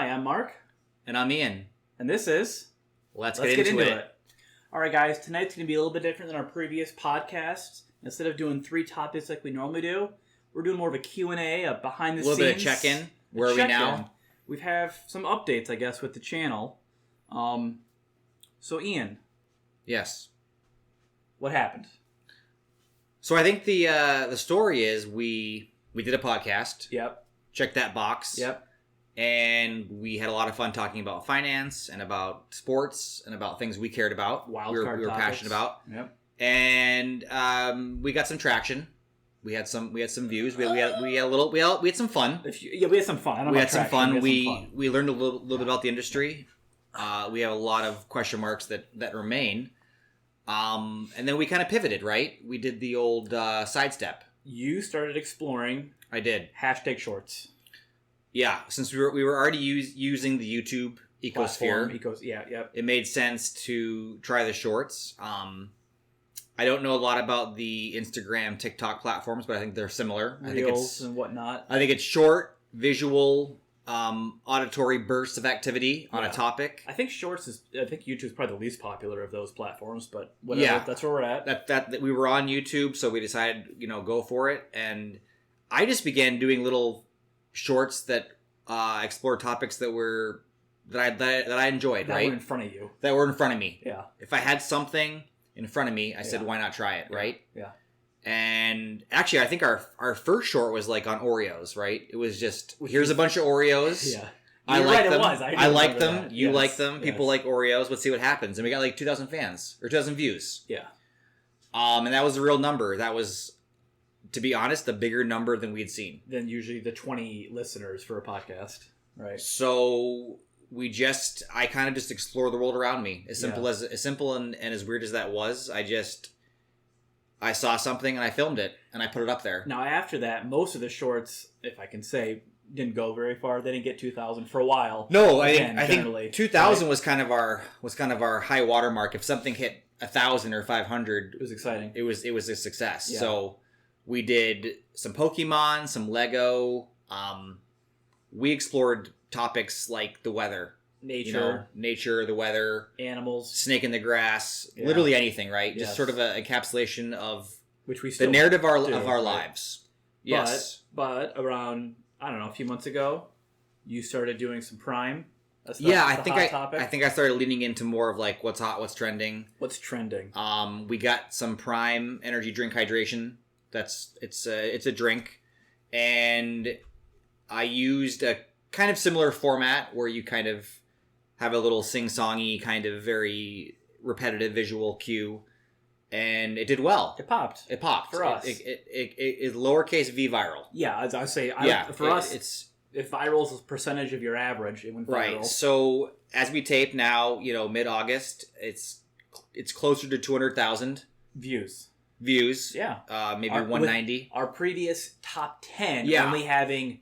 Hi, I'm Mark. And I'm Ian. And this is... Let's get into it. Alright guys, tonight's going to be a little bit different than our previous podcasts. Instead of doing 3 topics like we normally do, we're doing more of a Q&A, a behind the scenes... A little bit of check-in. Where are we now? We have some updates, I guess, with the channel. So Ian. Yes. What happened? So I think the story is we did a podcast. Yep. Checked that box. Yep. And we had a lot of fun talking about finance and about sports and about things we cared about. We were passionate about. Yep. And we got some traction. We had some views. We had some fun. We had some fun. We had some fun. We learned a little bit about the industry. We have a lot of question marks that remain. And then we kind of pivoted, right? We did the old sidestep. You started exploring. I did. Hashtag shorts. Yeah, since we were already using the YouTube ecosphere, it made sense to try the shorts. I don't know a lot about the Instagram, TikTok platforms, but I think they're similar. Reels and whatnot. I think it's short, visual, auditory bursts of activity on a topic. I think YouTube is probably the least popular of those platforms, but whatever. That's where we're at. That we were on YouTube, so we decided, go for it, and I just began doing little shorts that explore topics that I enjoyed, that right? were in front of you. That were in front of me. Yeah. If I had something in front of me, I said, why not try it, right? Yeah. And actually, I think our first short was like on Oreos, right? It was just, here's a bunch of Oreos. Yeah. I like them. I like them. That. You like them. People like Oreos. Let's see what happens. And we got like 2,000 fans or 2,000 views. Yeah. And that was the real number. That was, to be honest, the bigger number than we'd seen. Than usually the 20 listeners for a podcast. Right. So I kind of just explore the world around me. As simple and as weird as that was, I saw something and I filmed it and I put it up there. Now after that, most of the shorts, if I can say, didn't go very far. They didn't get 2,000 for a while. No, I think 2,000 was kind of our high water mark. If something hit 1,000 or 500, it was exciting. It was a success. Yeah. So we did some Pokemon, some Lego. We explored topics like the weather. Nature, the weather, animals, snake in the grass, literally anything, right? Just sort of an encapsulation of the narrative of our lives. Yes. But around, I don't know, a few months ago, you started doing some Prime. I think I started leaning into more of like what's hot, what's trending. What's trending? We got some Prime energy drink hydration. It's a drink, and I used a kind of similar format where you kind of have a little sing-songy, kind of very repetitive visual cue, and it did well. It popped. For us. It lowercase v viral. Yeah, as I say, for us, if viral is a percentage of your average, it went viral. Right. So as we tape now, mid-August, it's closer to 200,000 views. Yeah. Maybe 190. Our previous top 10 only having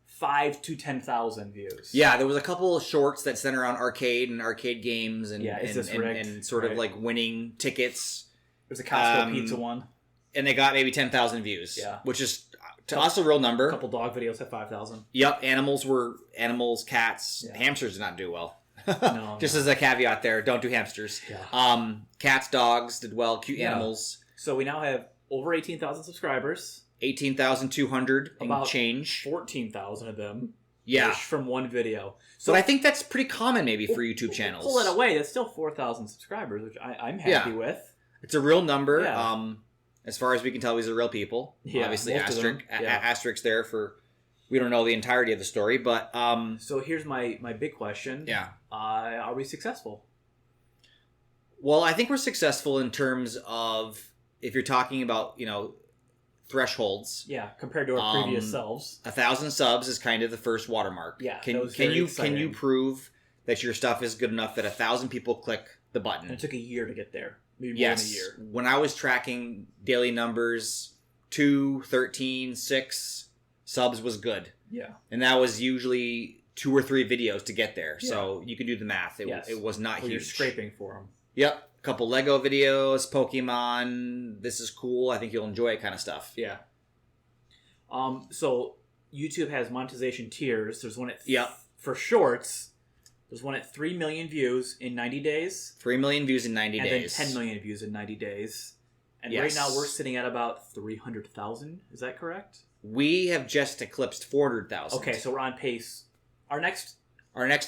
5 to 10,000 views. Yeah, there was a couple of shorts that center around arcade and arcade games and sort of like winning tickets. There's a Costco pizza one. And they got maybe 10,000 views. Yeah. Which is, to us, a real number. A couple dog videos had 5,000. Yep. Animals, cats. Yeah. Hamsters did not do well. No. Just as a caveat there, don't do hamsters. Yeah. Cats, dogs did well. Cute animals. So we now have over 18,000 subscribers. 18,200 and change. 14,000 of them. Yeah. From one video. So but I think that's pretty common maybe for YouTube channels. Pull that away. That's still 4,000 subscribers, which I'm happy with. It's a real number. Yeah. As far as we can tell, these are real people. Yeah, obviously, asterisk there for we don't know the entirety of the story, but so here's my big question. Yeah. Are we successful? Well, I think we're successful in terms of if you're talking about, thresholds. Yeah, compared to our previous selves. 1,000 subs is kind of the first watermark. Yeah. Can you prove that your stuff is good enough that 1,000 people click the button? And it took a year to get there. Maybe more than a year. When I was tracking daily numbers, 2, 13, 6 subs was good. Yeah. And that was usually 2 or 3 videos to get there. Yeah. So you can do the math. It was not huge. You're scraping for them. Yep. A couple Lego videos, Pokemon, this is cool, I think you'll enjoy it kind of stuff. Yeah. So YouTube has monetization tiers. There's one at for shorts, there's one at 3 million views in 90 days. 3 million views in 90 days. And then 10 million views in 90 days. And Yes. right now we're sitting at about 300,000. Is that correct? We have just eclipsed 400,000. Okay, so we're on pace. Our next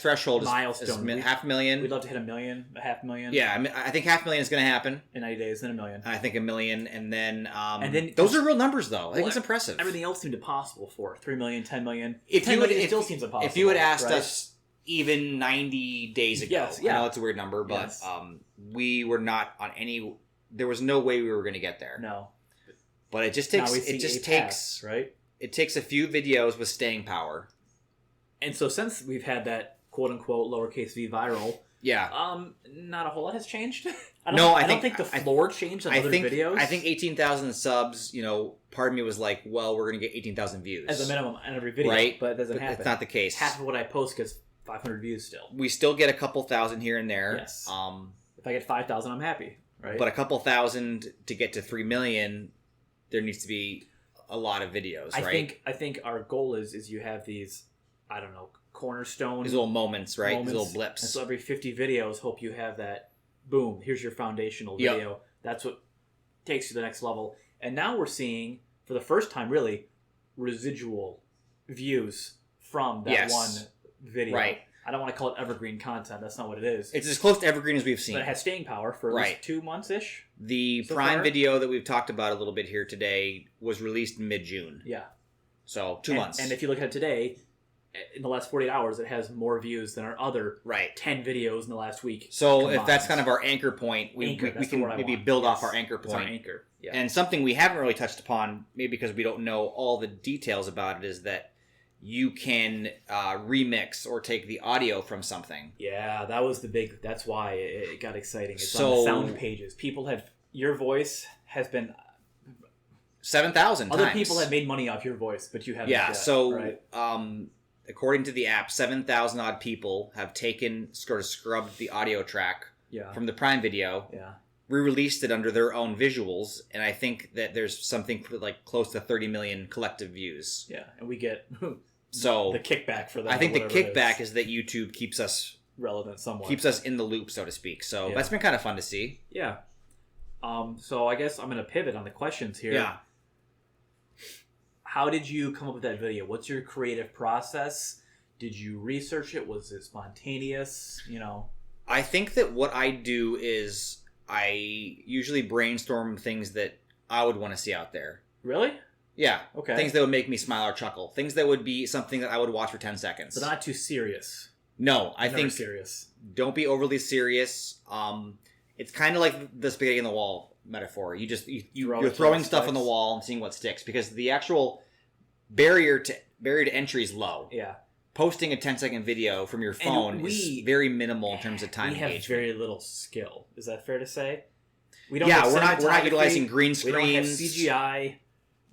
threshold milestone, is 500,000. We'd love to hit 1 million, a 500,000. Yeah, I think 500,000 is going to happen. In 90 days, then 1 million. I think 1 million, and then then those are real numbers, though. I think it's impressive. Everything else seemed impossible for 3 million, 10 million. If 10 you million would, still seems impossible. If you had asked right? us even 90 days ago, Yes, yeah. I know it's a weird number, but Yes. we were not on any. There was no way we were going to get there. No, but it just now takes. we see It just a takes. path, right? It takes a few videos with staying power. And so since we've had that quote unquote lowercase v viral, Yeah. not a whole lot has changed. I don't think the floor changed on other videos. I think 18,000 subs. Part of me was like, well, we're going to get 18,000 views as a minimum on every video, right? But it doesn't happen. It's not the case. Half of what I post gets 500 views still. We still get a couple thousand here and there. Yes. If I get 5,000, I'm happy, right? But a couple thousand to get to 3 million, there needs to be a lot of videos, right? I think our goal is you have these, I don't know, cornerstone These little moments, right? These little blips. And so every 50 videos, hope you have that. Boom! Here's your foundational video. Yep. That's what takes you to the next level. And now we're seeing, for the first time, really, residual views from that one video. Right. I don't want to call it evergreen content. That's not what it is. It's as close to evergreen as we've seen. But it has staying power for at least 2 months-ish. The so Prime far. video that we've talked about a little bit here today was released in mid-June. Yeah. So 2 months. And if you look at it today, in the last 48 hours, it has more views than our other 10 videos in the last week. So combined. if that's kind of our anchor point, we can maybe build off our anchor point. Our anchor. Yeah. And something we haven't really touched upon, maybe because we don't know all the details about it, is that you can remix or take the audio from something. Yeah, that was the big. That's why it got exciting. It's So- on the sound pages. People have your voice has been 7,000 times. other people have made money off your voice, but you haven't. Yeah. yet, So right? according to the app, 7,000 odd people have sort of scrubbed the audio track Yeah. from the Prime video. Yeah. Re-released it under their own visuals, and I think that there's something like close to 30 million collective views. Yeah, and we get So the kickback for that. I think the or whatever it kickback is that YouTube keeps us relevant somewhat. keeps us in the loop, so to speak. So Yeah. that's been kind of fun to see. Yeah. So I guess I'm going to pivot on the questions here. Yeah. How did you come up with that video? What's your creative process? Did you research it? Was it spontaneous? I think that what I do is I usually brainstorm things that I would want to see out there. Really? Yeah. Okay. Things that would make me smile or chuckle. Things that would be something that I would watch for 10 seconds. But not too serious. No, I Never think serious. don't be overly serious. It's kind of like the spaghetti on the wall metaphor. You're throwing stuff on the wall and seeing what sticks, because the actual barrier to entry is low. Yeah. Posting a 10-second video from your phone is very minimal in terms of time We have engagement. very little skill. Is that fair to say? We're not utilizing green screens. We don't have CGI.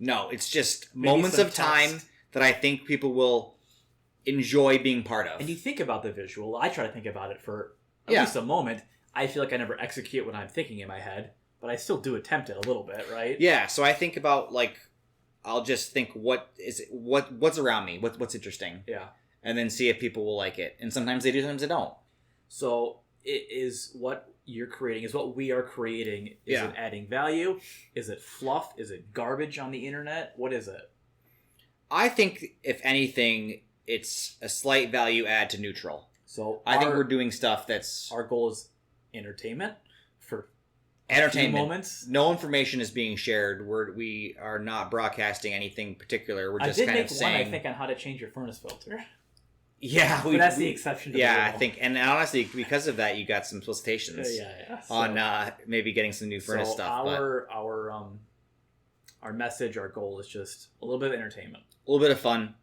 No, it's just Maybe moments some of time text. that I think people will enjoy being part of. And you think about the visual. I try to think about it for at Yeah. least a moment. I feel like I never execute what I'm thinking in my head, but I still do attempt it a little bit, right? Yeah, so I think about, I'll just think what's around me, what's interesting. Yeah. And then see if people will like it. And sometimes they do, sometimes they don't. So it is what you're creating, is what we are creating. Is it adding value? Is it fluff? Is it garbage on the internet? What is it? I think, if anything, it's a slight value add to neutral. So I think we're doing stuff that's... Our goal is entertainment for entertainment moments. No information is being shared. We are not broadcasting anything particular. We're just kind of saying... one, I think, on how to change your furnace filter. Yeah, but that's the exception to the rule. I think, and honestly, because of that, you got some solicitations So, on maybe getting some new furnace stuff. Our message, our goal is just a little bit of entertainment, a little bit of fun.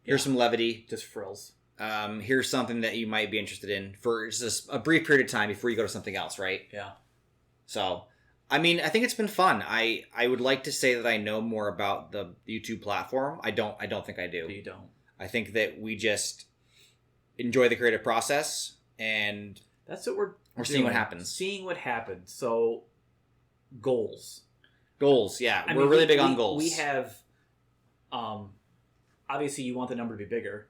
Here's some levity, just frills. Here's something that you might be interested in for just a brief period of time before you go to something else, right? Yeah. So, I mean, I think it's been fun. I would like to say that I know more about the YouTube platform. I don't think I do. You don't. I think that we just enjoy the creative process, and that's what we're seeing what happens. Seeing what happens. So, goals. Yeah. We're really big on goals. We have, obviously, you want the number to be bigger.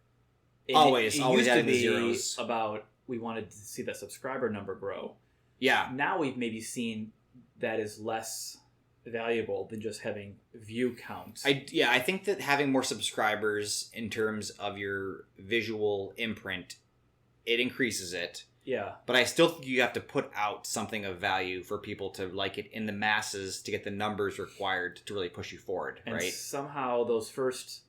Always used adding to the be zeros. about we wanted to see that subscriber number grow. Yeah. Now we've maybe seen that is less valuable than just having view counts. I think that having more subscribers in terms of your visual imprint, it increases it. Yeah. But I still think you have to put out something of value for people to like it in the masses to get the numbers required to really push you forward, and right? Somehow those first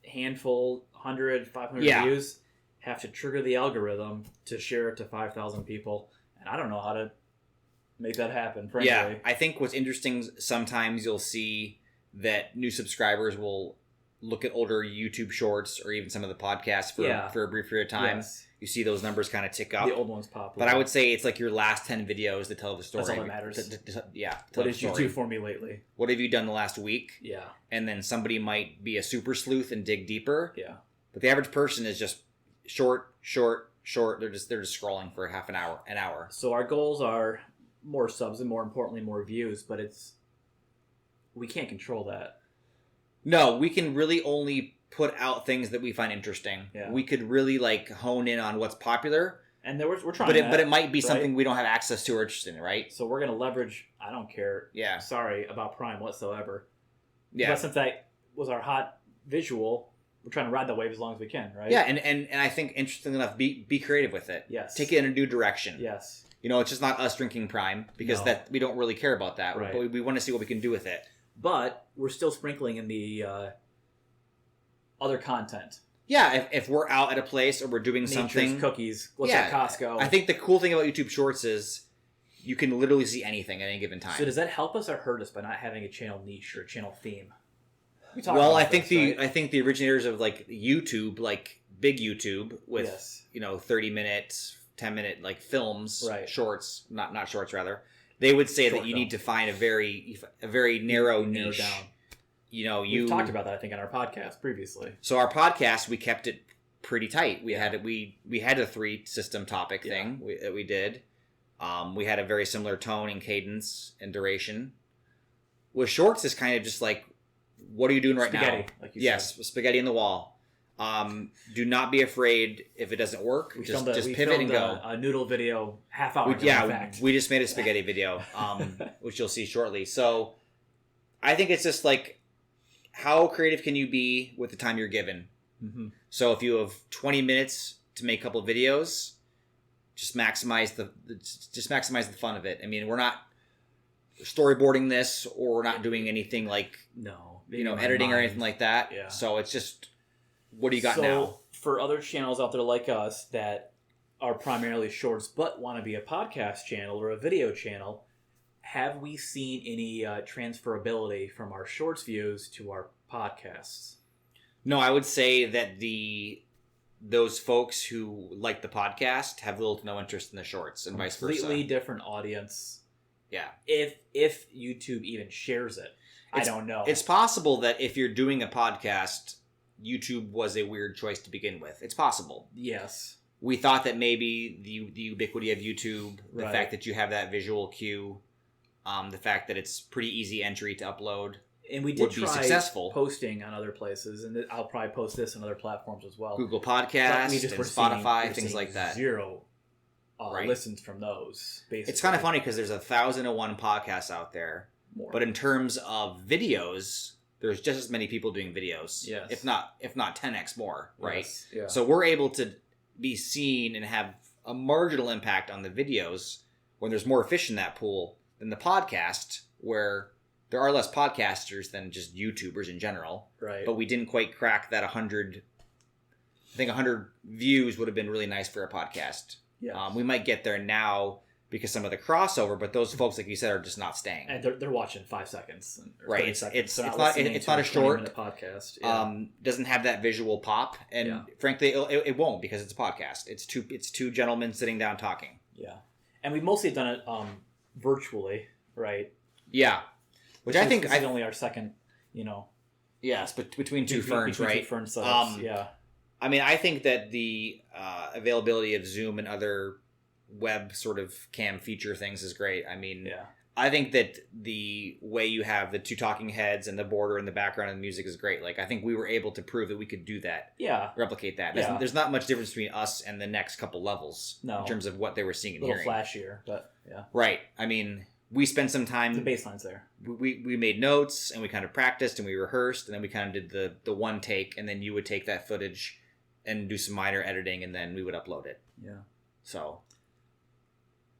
handful, 100, 500 views have to trigger the algorithm to share it to 5,000 people. And I don't know how to make that happen, frankly. Yeah, I think what's interesting, sometimes you'll see that new subscribers will look at older YouTube shorts or even some of the podcasts for a brief period of time. Yes. You see those numbers kind of tick up. The old ones pop up. But I would say it's like your last 10 videos that tell the story. That's all that matters. What did you do for me lately? What have you done the last week? Yeah. And then somebody might be a super sleuth and dig deeper. Yeah. But the average person is just short. They're just scrolling for an hour. So our goals are more subs and more importantly more views, but we can't control that. No, we can really only put out things that we find interesting. Yeah. We could really like hone in on what's popular. And we're trying but it might be right? something we don't have access to or interested in, right? So we're going to leverage, I don't care. Yeah. Sorry about Prime whatsoever. Yeah. But since that was our hot visual, we're trying to ride the wave as long as we can, right? Yeah, and I think, interestingly enough, be creative with it. Yes. Take it in a new direction. Yes. You know, it's just not us drinking Prime, because that we don't really care about that. Right. But we want to see what we can do with it. But we're still sprinkling in the other content. Yeah, if we're out at a place or we're doing Nature's something. cookies. What's at Costco? I think the cool thing about YouTube Shorts is you can literally see anything at any given time. So does that help us or hurt us by not having a channel niche or a channel theme? Well, I think the originators of like YouTube, like big YouTube with 30-minute, 10-minute like films, right. shorts, not shorts rather. They would say that you need to find a very narrow niche. Down. You know, we've talked about that I think on our podcast previously. So our podcast, we kept it pretty tight. We had a 3-system topic thing that we did. We had a very similar tone and cadence and duration. With shorts, is kind of just like, what are you doing right now? Like you said. Spaghetti in the wall. Do not be afraid if it doesn't work. Just pivot and go. A noodle video half hour. We just made a spaghetti video, which you'll see shortly. So I think it's just like, how creative can you be with the time you're given? Mm-hmm. So if you have 20 minutes to make a couple of videos, just maximize the fun of it. I mean, we're not storyboarding this, or we're not doing anything like editing or anything like that. Yeah. So it's just, what do you got now? For other channels out there like us that are primarily shorts but want to be a podcast channel or a video channel, have we seen any transferability from our shorts views to our podcasts? No, I would say that those folks who like the podcast have little to no interest in the shorts, and vice versa. Completely different audience. Yeah. If YouTube even shares it, I don't know. It's possible that if you're doing a podcast, YouTube was a weird choice to begin with. It's possible. Yes. We thought that maybe the ubiquity of YouTube, the fact that you have that visual cue, the fact that it's pretty easy entry to upload, and we did be successful. Posting on other places, and I'll probably post this on other platforms as well. Google Podcasts and Spotify, things like that. Zero listens from those. Basically, it's kind of funny because there's 1,001 podcasts out there, but in terms of videos, there's just as many people doing videos. Yes. if not 10x more, right? Yes. Yeah. So we're able to be seen and have a marginal impact on the videos when there's more fish in that pool than the podcast, where there are less podcasters than just YouTubers in general. Right. But we didn't quite crack that 100. I think 100 views would have been really nice for a podcast. Yeah. We might get there now because some of the crossover, but those folks, like you said, are just not staying. And they're watching 5 seconds. Right. It's not a short podcast. Doesn't have that visual pop, and frankly, it won't, because it's a podcast. It's two gentlemen sitting down talking. Yeah. And we've mostly done it virtually, right? Yeah. Which I think is only our second, Yes, but between two ferns, right? Two fern setups, yeah. I mean, I think that the availability of Zoom and other web sort of cam feature things is great. I mean, I think that the way you have the two talking heads and the border in the background and the music is great. Like, I think we were able to prove that we could do that. Yeah. Replicate that. Yeah. There's not much difference between us and the next couple levels in terms of what they were seeing and hearing. A little flashier, but yeah. Right. I mean, we spent some time... The baseline's there. We made notes, and we kind of practiced, and we rehearsed, and then we kind of did the one take, and then you would take that footage and do some minor editing, and then we would upload it. Yeah. So...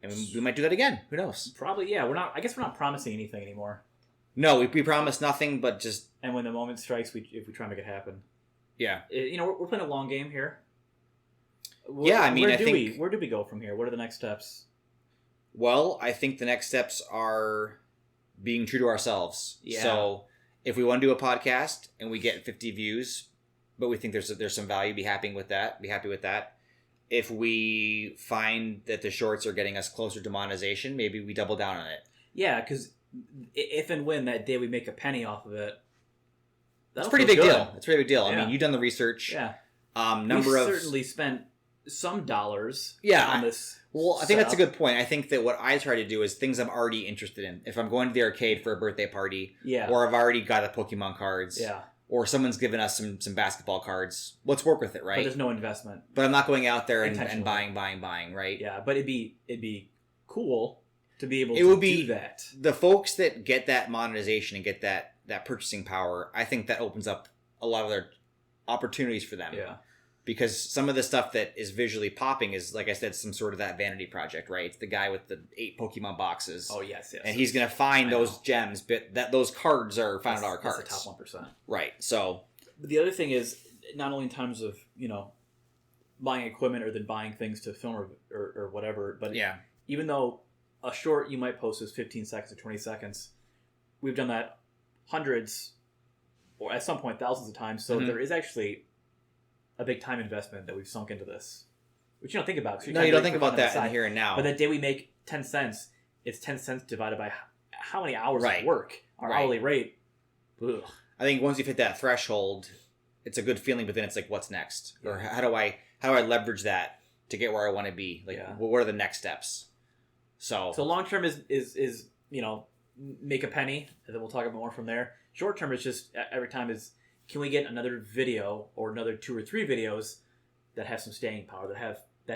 And we might do that again. Who knows? Probably, yeah. I guess we're not promising anything anymore. No, we promise nothing, but just... And when the moment strikes, if we try and make it happen. Yeah. We're playing a long game here. I mean, where do we go from here? What are the next steps? Well, I think the next steps are being true to ourselves. Yeah. So, if we want to do a podcast and we get 50 views, but we think there's some value, be happy with that. If we find that the shorts are getting us closer to monetization, maybe we double down on it. Yeah, because if and when that day we make a penny off of it, that's a pretty big deal. It's a pretty big deal. Yeah. I mean, you've done the research. Yeah. We certainly spent some dollars on this. Well, I think that's a good point. I think that what I try to do is things I'm already interested in. If I'm going to the arcade for a birthday party, or I've already got the Pokemon cards, or someone's given us some basketball cards, let's work with it, right? But there's no investment. But I'm not going out there and buying, right? Yeah, but it'd be cool to be able to do that. The folks that get that monetization and get that purchasing power, I think that opens up a lot of their opportunities for them. Yeah. Because some of the stuff that is visually popping is, like I said, some sort of that vanity project, right? It's the guy with the 8 Pokemon boxes. Oh, yes. And he's going to find those gems, but those cards are $500 cards. That's the top 1%. Right. So... But the other thing is, not only in terms of, buying equipment or then buying things to film or whatever, but even though a short you might post is 15 seconds or 20 seconds, we've done that hundreds, or at some point thousands of times, so there is actually a big time investment that we've sunk into this, which you don't think about. You don't think about that in the here and now. But that day we make 10 cents, it's 10 cents divided by how many hours of work, our hourly rate. Ugh. I think once you've hit that threshold, it's a good feeling, but then it's like, what's next? Or how do I leverage that to get where I want to be? Like, what are the next steps? So long term is make a penny, and then we'll talk about more from there. Short term is just every time is, can we get another video or another 2 or 3 videos that have some staying power, that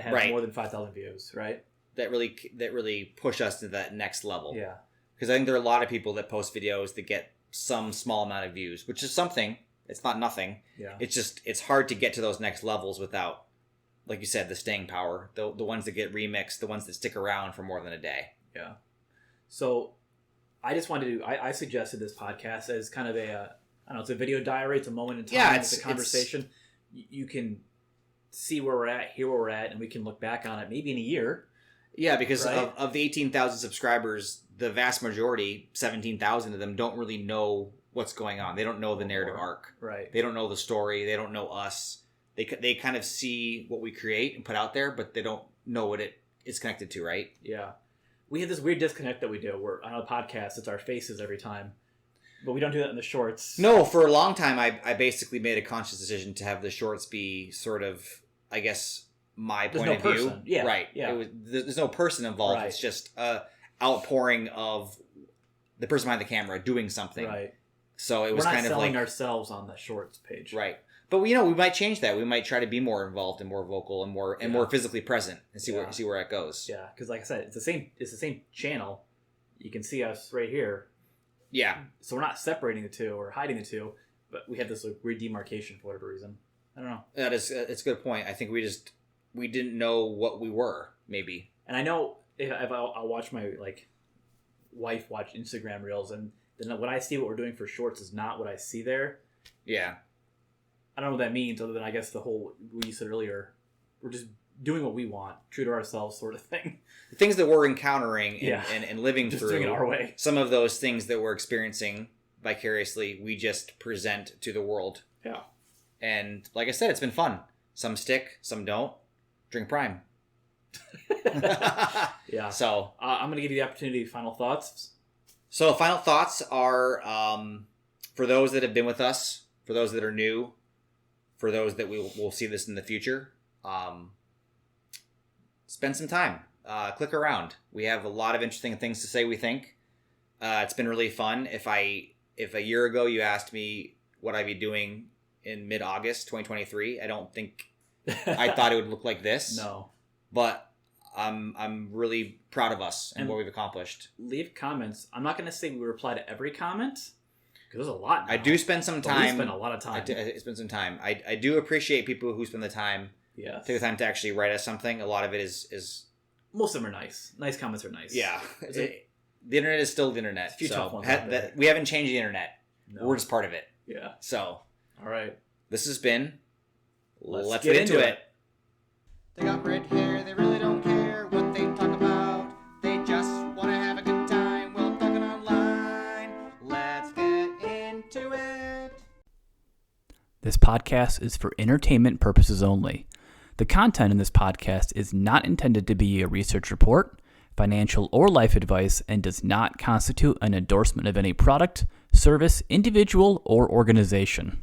have more than 5,000 views, right? That really push us to that next level. Yeah. Because I think there are a lot of people that post videos that get some small amount of views, which is something. It's not nothing. Yeah. It's hard to get to those next levels without, like you said, the staying power. The ones that get remixed, the ones that stick around for more than a day. Yeah. So I just wanted to I suggested this podcast as kind of it's a video diary. It's a moment in time. Yeah, it's a conversation. You can see where we're at, hear where we're at, and we can look back on it maybe in a year. Yeah, because of the 18,000 subscribers, the vast majority, 17,000 of them, don't really know what's going on. They don't know the narrative arc. Right. They don't know the story. They don't know us. They kind of see what we create and put out there, but they don't know what it is connected to, right? Yeah. We have this weird disconnect that we do. We're on a podcast, it's our faces every time. But we don't do that in the shorts. No, for a long time, I basically made a conscious decision to have the shorts be sort of, I guess, my point of view. Yeah. Right. Yeah. There's no person involved. Right. It's just outpouring of the person behind the camera doing something. Right. So it was kind of like... We're not selling ourselves on the shorts page. Right. But we might change that. We might try to be more involved and more vocal and more physically present and see where it goes. Yeah, because like I said, it's the same channel. You can see us right here. Yeah. So we're not separating the two or hiding the two, but we have this weird demarcation for whatever reason. I don't know. It's a good point. I think we didn't know what we were, maybe. And I know if I'll watch my wife watch Instagram reels, and then when I see what we're doing for shorts is not what I see there. Yeah. I don't know what that means, other than I guess the whole, what you said earlier, we're just doing what we want, true to ourselves sort of thing. The things that we're encountering and living just through, doing it our way. Some of those things that we're experiencing vicariously, we just present to the world. Yeah. And like I said, it's been fun. Some stick, some don't. Drink Prime. Yeah. So I'm going to give you the opportunity. Final thoughts. So final thoughts are for those that have been with us, for those that are new, for those that will see this in the future. Spend some time. Click around. We have a lot of interesting things to say, we think. It's been really fun. If a year ago you asked me what I'd be doing in mid-August 2023, I don't think I thought it would look like this. No. But I'm really proud of us and what we've accomplished. Leave comments. I'm not going to say we reply to every comment because there's a lot now. I do spend some time. We spend a lot of time. I spend some time. I do appreciate people who spend the time. Yes. Take the time to actually write us something. A lot of it is most of them are nice. Nice comments are nice. Yeah. The internet is still the internet. It's a few tough ones we haven't changed the internet. No. We're just part of it. Yeah. So. All right. This has been. Let's get into it. They got red hair. They really don't care what they talk about. They just want to have a good time while talking online. Let's get into it. This podcast is for entertainment purposes only. The content in this podcast is not intended to be a research report, financial or life advice, and does not constitute an endorsement of any product, service, individual, or organization.